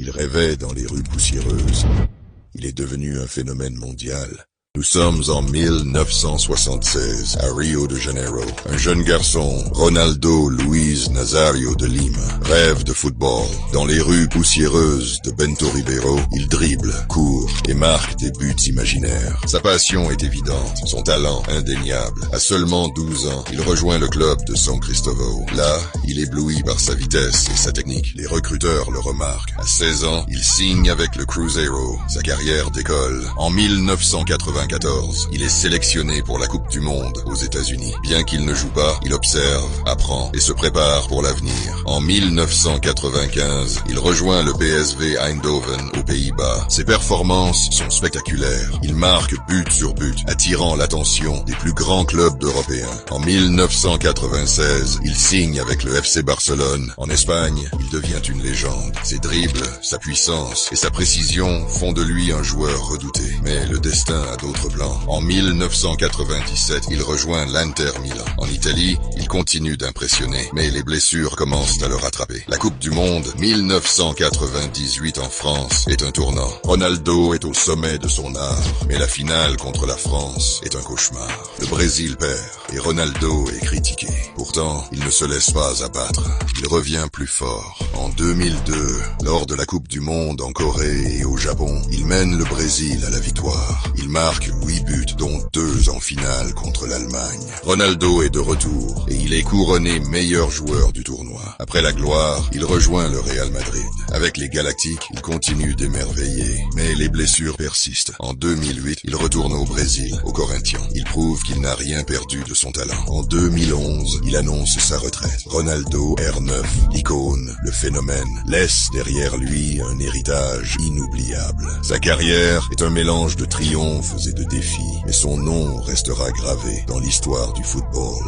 Il rêvait dans les rues poussiéreuses. Il est devenu un phénomène mondial. Nous sommes en 1976, à Rio de Janeiro. Un jeune garçon, Ronaldo Luiz Nazario de Lima, rêve de football. Dans les rues poussiéreuses de Bento Ribeiro, il dribble, court et marque des buts imaginaires. Sa passion est évidente, son talent indéniable. À seulement 12 ans, il rejoint le club de São Cristóvão. Là, il est ébloui par sa vitesse et sa technique. Les recruteurs le remarquent. À 16 ans, il signe avec le Cruzeiro. Sa carrière décolle. En 1994, il est sélectionné pour la Coupe du Monde aux États-Unis. Bien qu'il ne joue pas, il observe, apprend et se prépare pour l'avenir. En 1995, il rejoint le PSV Eindhoven aux Pays-Bas. Ses performances sont spectaculaires. Il marque but sur but, attirant l'attention des plus grands clubs européens. En 1996, il signe avec le FC Barcelone. En Espagne, il devient une légende. Ses dribbles, sa puissance et sa précision font de lui un joueur redouté. Mais le destin a d'autres plans. En 1997, il rejoint l'Inter Milan. En Italie, il continue d'impressionner, mais les blessures commencent à le rattraper. La Coupe du Monde 1998 en France est un tournant. Ronaldo est au sommet de son art, mais la finale contre la France est un cauchemar. Le Brésil perd et Ronaldo est critiqué. Pourtant, il ne se laisse pas abattre. Il revient plus fort. En 2002, lors de la Coupe du Monde en Corée et au Japon, il mène le Brésil à la victoire. Il marque 8 buts, dont 2 en finale contre l'Allemagne. Ronaldo est de retour et il est couronné meilleur joueur du tournoi. Après la gloire, il rejoint le Real Madrid. Avec les Galactiques, il continue d'émerveiller, mais les blessures persistent. En 2008, il retourne au Brésil, au Corinthians. Il prouve qu'il n'a rien perdu de son talent. En 2011, il annonce sa retraite. Ronaldo, R9, l'icône, le phénomène, laisse derrière lui un héritage inoubliable. Sa carrière est un mélange de triomphes et de défis, mais son nom restera gravé dans l'histoire du football.